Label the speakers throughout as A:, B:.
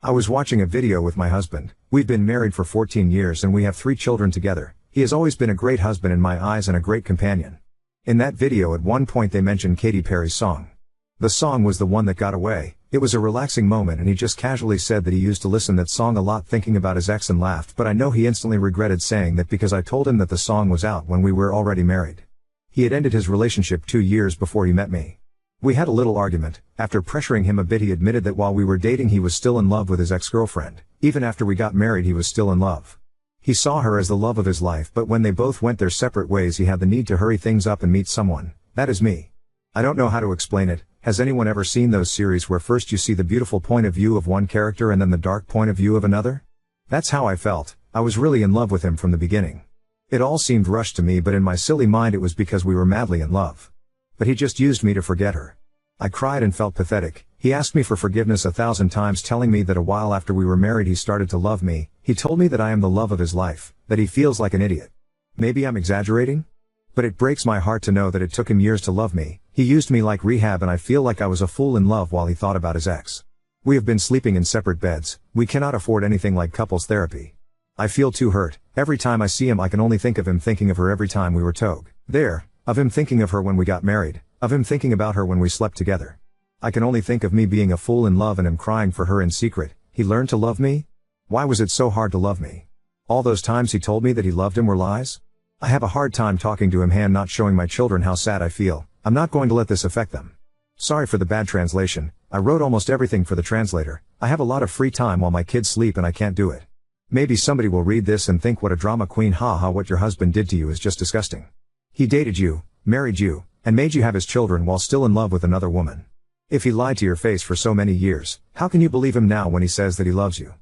A: I was watching a video with my husband. We've been married for 14 years and we have 3 children together. He has always been a great husband in my eyes and a great companion. In that video at one point they mentioned Katy Perry's song. The song was the one that got away. It was a relaxing moment and he just casually said that he used to listen that song a lot thinking about his ex and laughed, but I know he instantly regretted saying that because I told him that the song was out when we were already married. He had ended his relationship 2 years before he met me. We had a little argument. After pressuring him a bit he admitted that while we were dating he was still in love with his ex-girlfriend. Even after we got married he was still in love. He saw her as the love of his life, but when they both went their separate ways he had the need to hurry things up and meet someone. That is me. I don't know how to explain it. Has anyone ever seen those series where first you see the beautiful point of view of one character and then the dark point of view of another? That's how I felt. I was really in love with him from the beginning. It all seemed rushed to me, but in my silly mind it was because we were madly in love. But he just used me to forget her. I cried and felt pathetic. He asked me for forgiveness 1,000 times, telling me that a while after we were married he started to love me. He told me that I am the love of his life, that he feels like an idiot. Maybe I'm exaggerating? But it breaks my heart to know that it took him years to love me. He used me like rehab and I feel like I was a fool in love while he thought about his ex. We have been sleeping in separate beds. We cannot afford anything like couples therapy. I feel too hurt. Every time I see him I can only think of him thinking of her every time we were together, of him thinking of her when we got married, of him thinking about her when we slept together. I can only think of me being a fool in love and him crying for her in secret. He learned to love me? Why was it so hard to love me? All those times he told me that he loved him were lies? I have a hard time talking to him and not showing my children how sad I feel. I'm not going to let this affect them. Sorry for the bad translation. I wrote almost everything for the translator. I have a lot of free time while my kids sleep and I can't do it. Maybe somebody will read this and think what a drama queen, haha, what your husband did to you is just disgusting. He dated you, married you, and made you have his children while still in love with another woman. If he lied to your face for so many years, how can you believe him now when he says that he loves you?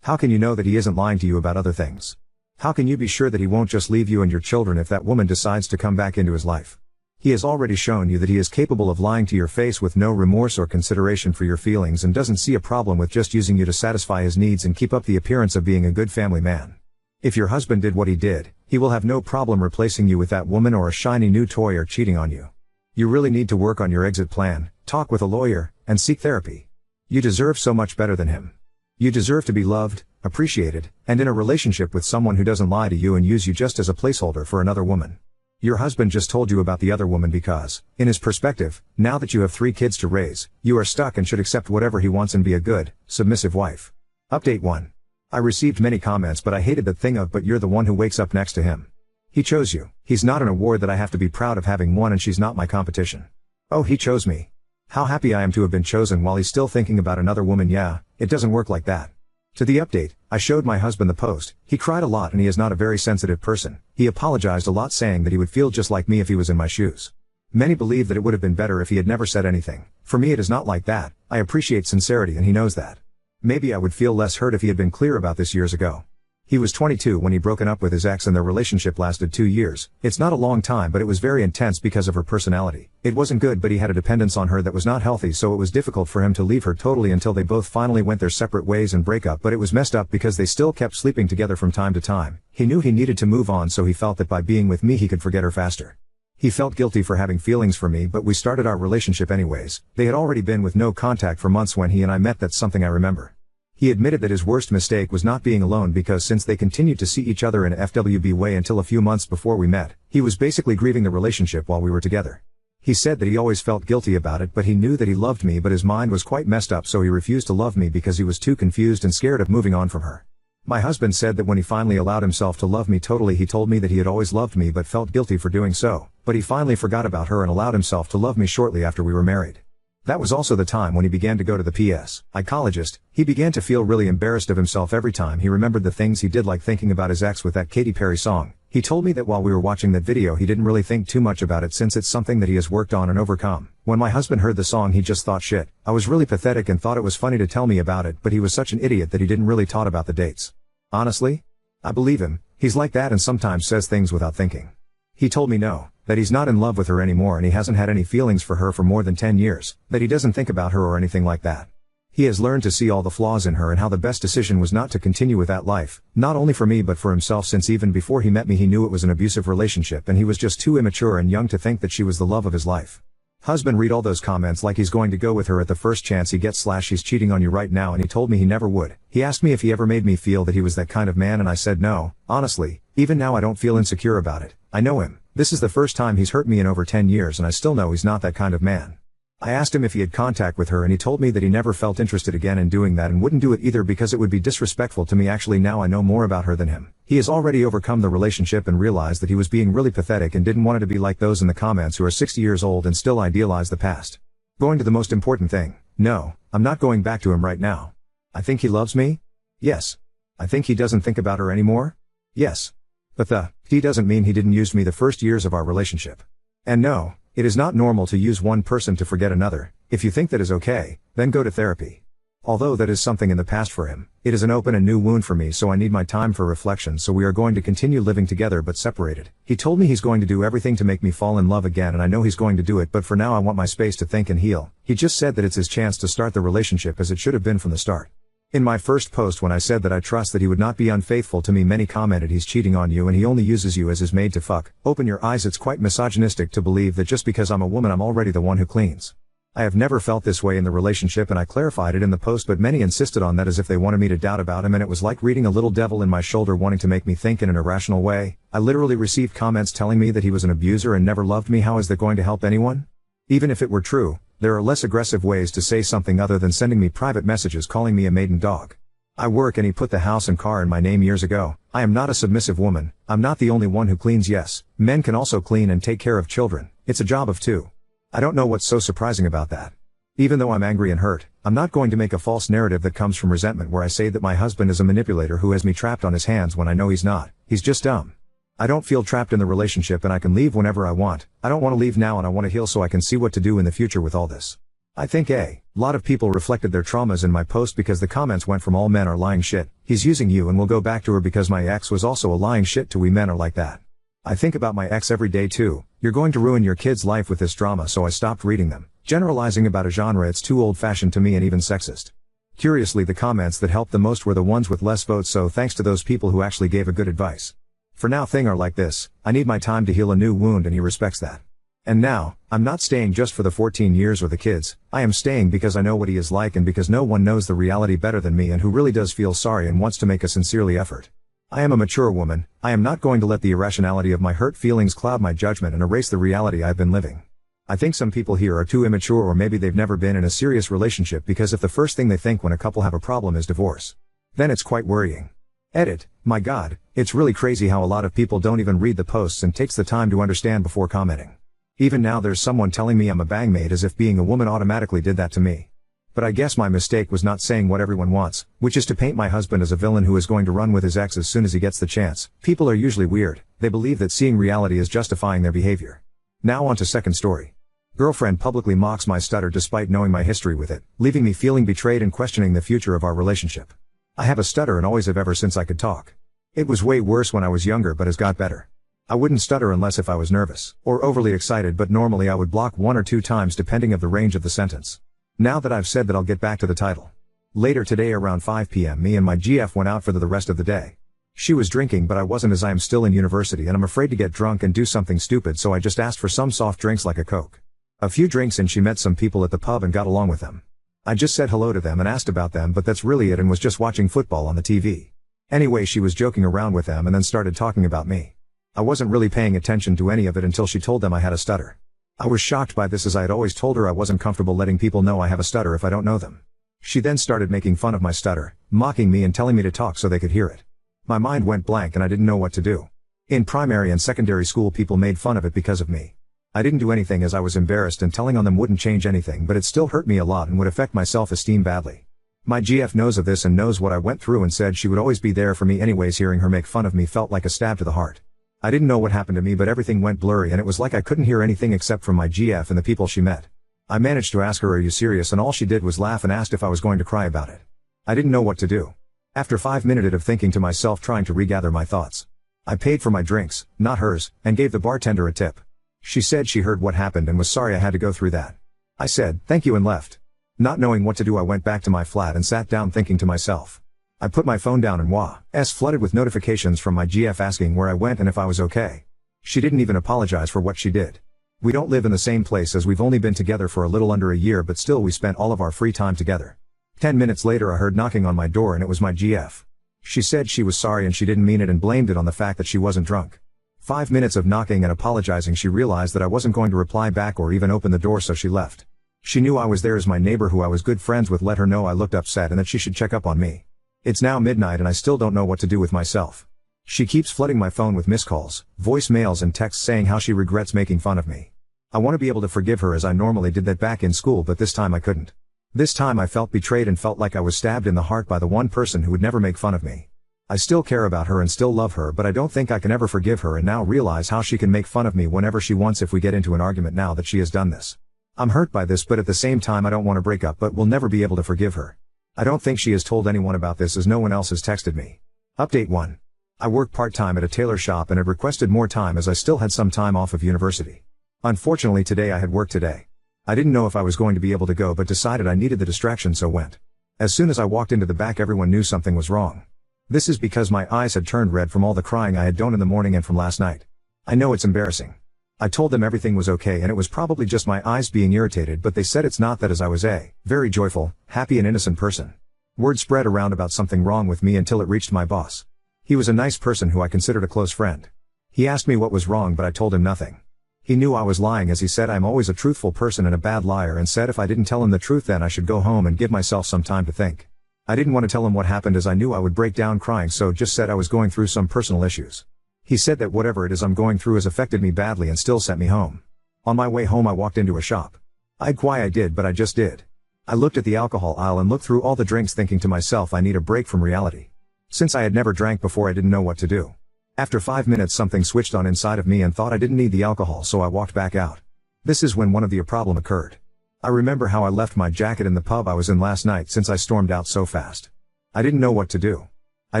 A: How can you know that he isn't lying to you about other things? How can you be sure that he won't just leave you and your children if that woman decides to come back into his life? He has already shown you that he is capable of lying to your face with no remorse or consideration for your feelings and doesn't see a problem with just using you to satisfy his needs and keep up the appearance of being a good family man. If your husband did what he did, he will have no problem replacing you with that woman or a shiny new toy or cheating on you. You really need to work on your exit plan, talk with a lawyer, and seek therapy. You deserve so much better than him. You deserve to be loved, appreciated, and in a relationship with someone who doesn't lie to you and use you just as a placeholder for another woman. Your husband just told you about the other woman because, in his perspective, now that you have 3 kids to raise, you are stuck and should accept whatever he wants and be a good, submissive wife. Update 1. I received many comments but I hated that thing of "but you're the one who wakes up next to him. He chose you. He's not an award that I have to be proud of having won and she's not my competition. Oh, he chose me. How happy I am to have been chosen while he's still thinking about another woman. Yeah, it doesn't work like that." To the update, I showed my husband the post. He cried a lot and he is not a very sensitive person. He apologized a lot saying that he would feel just like me if he was in my shoes. Many believe that it would have been better if he had never said anything. For me it is not like that. I appreciate sincerity and he knows that. Maybe I would feel less hurt if he had been clear about this years ago. He was 22 when he broken up with his ex and their relationship lasted 2 years. It's not a long time but it was very intense because of her personality. It wasn't good but he had a dependence on her that was not healthy, so it was difficult for him to leave her totally until they both finally went their separate ways and break up, but it was messed up because they still kept sleeping together from time to time. He knew he needed to move on, so he felt that by being with me he could forget her faster. He felt guilty for having feelings for me, but we started our relationship anyways. They had already been with no contact for months when he and I met. That's something I remember. He admitted that his worst mistake was not being alone because since they continued to see each other in a FWB way until a few months before we met, he was basically grieving the relationship while we were together. He said that he always felt guilty about it, but he knew that he loved me, but his mind was quite messed up, so he refused to love me because he was too confused and scared of moving on from her. My husband said that when he finally allowed himself to love me totally, he told me that he had always loved me but felt guilty for doing so, but he finally forgot about her and allowed himself to love me shortly after we were married. That was also the time when he began to go to the psychologist. He began to feel really embarrassed of himself every time he remembered the things he did, like thinking about his ex with that Katy Perry song. He told me that while we were watching that video he didn't really think too much about it since it's something that he has worked on and overcome. When my husband heard the song he just thought shit. I was really pathetic and thought it was funny to tell me about it, but he was such an idiot that he didn't really thought about the dates. Honestly? I believe him. He's like that and sometimes says things without thinking. He told me no, that he's not in love with her anymore and he hasn't had any feelings for her for more than 10 years, that he doesn't think about her or anything like that. He has learned to see all the flaws in her and how the best decision was not to continue with that life, not only for me but for himself, since even before he met me he knew it was an abusive relationship and he was just too immature and young to think that she was the love of his life. Husband, read all those comments like he's going to go with her at the first chance he gets / she's cheating on you right now and he told me he never would. He asked me if he ever made me feel that he was that kind of man and I said no. Honestly, even now I don't feel insecure about it. I know him. This is the first time he's hurt me in over 10 years and I still know he's not that kind of man. I asked him if he had contact with her and he told me that he never felt interested again in doing that and wouldn't do it either because it would be disrespectful to me. Actually, now I know more about her than him. He has already overcome the relationship and realized that he was being really pathetic and didn't want it to be like those in the comments who are 60 years old and still idealize the past. Going to the most important thing. No, I'm not going back to him right now. I think he loves me? Yes. I think he doesn't think about her anymore? Yes. But he doesn't mean he didn't use me the first years of our relationship. And no, it is not normal to use one person to forget another. If you think that is okay, then go to therapy. Although that is something in the past for him, it is an open and new wound for me, so I need my time for reflection, so we are going to continue living together but separated. He told me he's going to do everything to make me fall in love again and I know he's going to do it, but for now I want my space to think and heal. He just said that it's his chance to start the relationship as it should have been from the start. In my first post when I said that I trust that he would not be unfaithful to me, many commented he's cheating on you and he only uses you as his maid to fuck. Open your eyes, it's quite misogynistic to believe that just because I'm a woman I'm already the one who cleans. I have never felt this way in the relationship and I clarified it in the post, but many insisted on that as if they wanted me to doubt about him, and it was like reading a little devil in my shoulder wanting to make me think in an irrational way. I literally received comments telling me that he was an abuser and never loved me. How is that going to help anyone? Even if it were true, there are less aggressive ways to say something other than sending me private messages calling me a maiden dog. I work and he put the house and car in my name years ago. I am not a submissive woman. I'm not the only one who cleans. Yes, men can also clean and take care of children. It's a job of two. I don't know what's so surprising about that. Even though I'm angry and hurt, I'm not going to make a false narrative that comes from resentment where I say that my husband is a manipulator who has me trapped on his hands when I know he's not. He's just dumb. I don't feel trapped in the relationship and I can leave whenever I want. I don't want to leave now and I want to heal so I can see what to do in the future with all this. I think a lot of people reflected their traumas in my post because the comments went from all men are lying shit, he's using you and we'll go back to her because my ex was also a lying shit to we men are like that. I think about my ex every day too. You're going to ruin your kid's life with this drama, so I stopped reading them. Generalizing about a genre, it's too old-fashioned to me and even sexist. Curiously, the comments that helped the most were the ones with less votes, so thanks to those people who actually gave a good advice. For now things are like this. I need my time to heal a new wound and he respects that. And now, I'm not staying just for the 14 years or the kids. I am staying because I know what he is like and because no one knows the reality better than me and who really does feel sorry and wants to make a sincerely effort. I am a mature woman. I am not going to let the irrationality of my hurt feelings cloud my judgment and erase the reality I've been living. I think some people here are too immature, or maybe they've never been in a serious relationship, because if the first thing they think when a couple have a problem is divorce, then it's quite worrying. Edit. My God, it's really crazy how a lot of people don't even read the posts and takes the time to understand before commenting. Even now there's someone telling me I'm a bangmaid as if being a woman automatically did that to me. But I guess my mistake was not saying what everyone wants, which is to paint my husband as a villain who is going to run with his ex as soon as he gets the chance. People are usually weird. They believe that seeing reality is justifying their behavior. Now on to second story. Girlfriend publicly mocks my stutter despite knowing my history with it, leaving me feeling betrayed and questioning the future of our relationship. I have a stutter and always have ever since I could talk. It was way worse when I was younger but has got better. I wouldn't stutter unless if I was nervous or overly excited, but normally I would block 1 or 2 times depending of the range of the sentence. Now that I've said that, I'll get back to the title. Later today around 5 p.m. me and my GF went out for the rest of the day. She was drinking but I wasn't, as I am still in university and I'm afraid to get drunk and do something stupid, so I just asked for some soft drinks like a Coke. A few drinks and she met some people at the pub and got along with them. I just said hello to them and asked about them, but that's really it, and was just watching football on the TV. Anyway, she was joking around with them and then started talking about me. I wasn't really paying attention to any of it until she told them I had a stutter. I was shocked by this, as I had always told her I wasn't comfortable letting people know I have a stutter if I don't know them. She then started making fun of my stutter, mocking me and telling me to talk so they could hear it. My mind went blank and I didn't know what to do. In primary and secondary school people made fun of it because of me. I didn't do anything as I was embarrassed, and telling on them wouldn't change anything, but it still hurt me a lot and would affect my self-esteem badly. My GF knows of this and knows what I went through and said she would always be there for me anyways. Hearing her make fun of me felt like a stab to the heart. I didn't know what happened to me, but everything went blurry and it was like I couldn't hear anything except from my GF and the people she met. I managed to ask her, "Are you serious?" and all she did was laugh and asked if I was going to cry about it. I didn't know what to do. After 5 minutes of thinking to myself, trying to regather my thoughts, I paid for my drinks, not hers, and gave the bartender a tip. She said she heard what happened and was sorry I had to go through that. I said, "Thank you," and left. Not knowing what to do, I went back to my flat and sat down thinking to myself. I put my phone down and was flooded with notifications from my GF asking where I went and if I was okay. She didn't even apologize for what she did. We don't live in the same place as we've only been together for a little under a year, but still we spent all of our free time together. 10 minutes later I heard knocking on my door and it was my GF. She said she was sorry and she didn't mean it and blamed it on the fact that she wasn't drunk. 5 minutes of knocking and apologizing, she realized that I wasn't going to reply back or even open the door, so she left. She knew I was there as my neighbor who I was good friends with let her know I looked upset and that she should check up on me. It's now midnight and I still don't know what to do with myself. She keeps flooding my phone with missed calls, voicemails and texts saying how she regrets making fun of me. I want to be able to forgive her as I normally did that back in school, but this time I couldn't. This time I felt betrayed and felt like I was stabbed in the heart by the one person who would never make fun of me. I still care about her and still love her, but I don't think I can ever forgive her and now realize how she can make fun of me whenever she wants if we get into an argument now that she has done this. I'm hurt by this, but at the same time I don't want to break up, but will never be able to forgive her. I don't think she has told anyone about this as no one else has texted me. Update 1. I work part-time at a tailor shop and had requested more time as I still had some time off of university. Unfortunately today I had work today. I didn't know if I was going to be able to go, but decided I needed the distraction, so went. As soon as I walked into the back everyone knew something was wrong. This is because my eyes had turned red from all the crying I had done in the morning and from last night. I know it's embarrassing. I told them everything was okay and it was probably just my eyes being irritated, but they said it's not that, as I was a very joyful, happy and innocent person. Word spread around about something wrong with me until it reached my boss. He was a nice person who I considered a close friend. He asked me what was wrong, but I told him nothing. He knew I was lying, as he said I'm always a truthful person and a bad liar, and said if I didn't tell him the truth then I should go home and give myself some time to think. I didn't want to tell him what happened as I knew I would break down crying, so just said I was going through some personal issues. He said that whatever it is I'm going through has affected me badly and still sent me home. On my way home I walked into a shop. I'd why I did, but I just did. I looked at the alcohol aisle and looked through all the drinks thinking to myself I need a break from reality. Since I had never drank before I didn't know what to do. After 5 minutes something switched on inside of me and thought I didn't need the alcohol, so I walked back out. This is when one of the problem occurred. I remember how I left my jacket in the pub I was in last night since I stormed out so fast. I didn't know what to do. I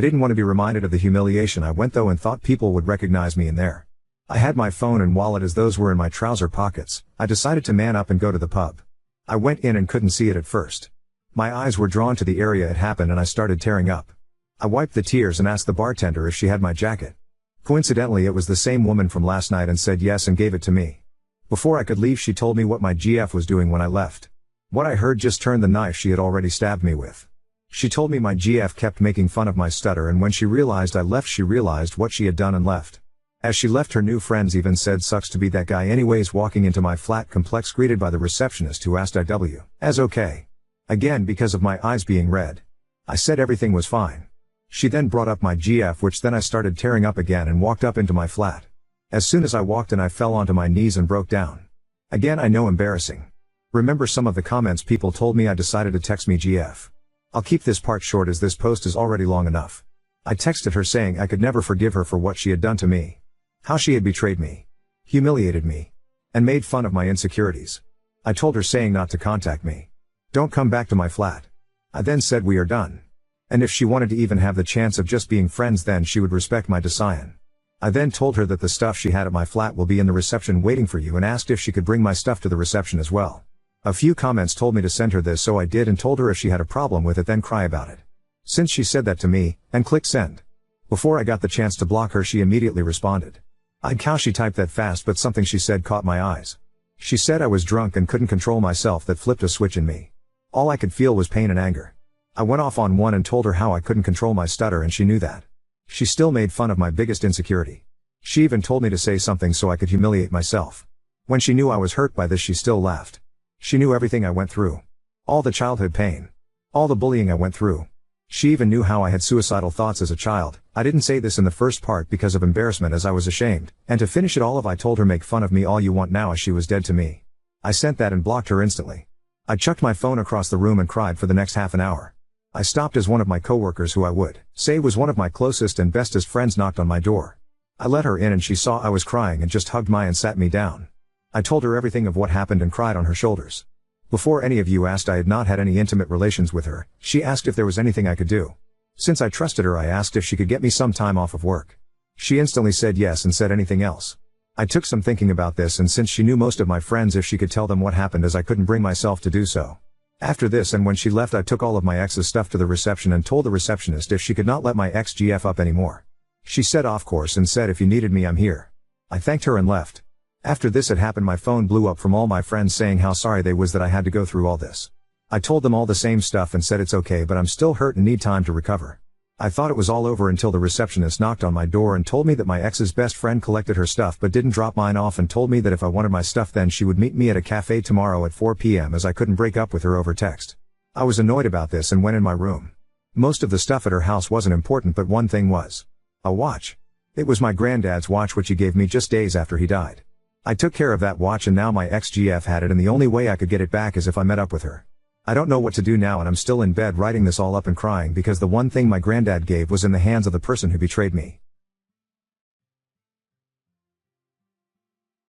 A: didn't want to be reminded of the humiliation I went though and thought people would recognize me in there. I had my phone and wallet as those were in my trouser pockets. I decided to man up and go to the pub. I went in and couldn't see it at first. My eyes were drawn to the area it happened and I started tearing up. I wiped the tears and asked the bartender if she had my jacket. Coincidentally it was the same woman from last night and said yes and gave it to me. Before I could leave she told me what my GF was doing when I left. What I heard just turned the knife she had already stabbed me with. She told me my GF kept making fun of my stutter, and when she realized I left she realized what she had done and left. As she left her new friends even said sucks to be that guy anyways. Walking into my flat complex greeted by the receptionist who asked IW as okay. Again because of my eyes being red. I said everything was fine. She then brought up my GF, which then I started tearing up again and walked up into my flat. As soon as I walked in I fell onto my knees and broke down. Again I know, embarrassing. Remember some of the comments people told me. I decided to text me GF. I'll keep this part short as this post is already long enough. I texted her saying I could never forgive her for what she had done to me. How she had betrayed me. Humiliated me. And made fun of my insecurities. I told her saying not to contact me. Don't come back to my flat. I then said we are done. And if she wanted to even have the chance of just being friends then she would respect my decision. I then told her that the stuff she had at my flat will be in the reception waiting for you and asked if she could bring my stuff to the reception as well. A few comments told me to send her this, so I did and told her if she had a problem with it then cry about it. Since she said that to me, and click send. Before I got the chance to block her she immediately responded. I'd how she typed that fast, but something she said caught my eyes. She said I was drunk and couldn't control myself, that flipped a switch in me. All I could feel was pain and anger. I went off on one and told her how I couldn't control my stutter and she knew that. She still made fun of my biggest insecurity. She even told me to say something so I could humiliate myself. When she knew I was hurt by this she still laughed. She knew everything I went through. All the childhood pain. All the bullying I went through. She even knew how I had suicidal thoughts as a child. I didn't say this in the first part because of embarrassment as I was ashamed, and to finish it all I told her make fun of me all you want now as she was dead to me. I sent that and blocked her instantly. I chucked my phone across the room and cried for the next half an hour. I stopped as one of my coworkers who I would say was one of my closest and bestest friends knocked on my door. I let her in and she saw I was crying and just hugged me and sat me down. I told her everything of what happened and cried on her shoulders. Before any of you asked, I had not had any intimate relations with her. She asked if there was anything I could do. Since I trusted her I asked if she could get me some time off of work. She instantly said yes and said anything else. I took some thinking about this, and since she knew most of my friends if she could tell them what happened as I couldn't bring myself to do so. After this and when she left I took all of my ex's stuff to the reception and told the receptionist if she could not let my ex GF up anymore. She said of course and said if you needed me I'm here. I thanked her and left. After this had happened, my phone blew up from all my friends saying how sorry they was that I had to go through all this. I told them all the same stuff and said it's okay, but I'm still hurt and need time to recover. I thought it was all over until the receptionist knocked on my door and told me that my ex's best friend collected her stuff but didn't drop mine off, and told me that if I wanted my stuff then she would meet me at a cafe tomorrow at 4 p.m. as I couldn't break up with her over text. I was annoyed about this and went in my room. Most of the stuff at her house wasn't important, but one thing was. A watch. It was my granddad's watch which he gave me just days after he died. I took care of that watch and now my ex-GF had it, and the only way I could get it back is if I met up with her. I don't know what to do now, and I'm still in bed writing this all up and crying because the one thing my granddad gave was in the hands of the person who betrayed me.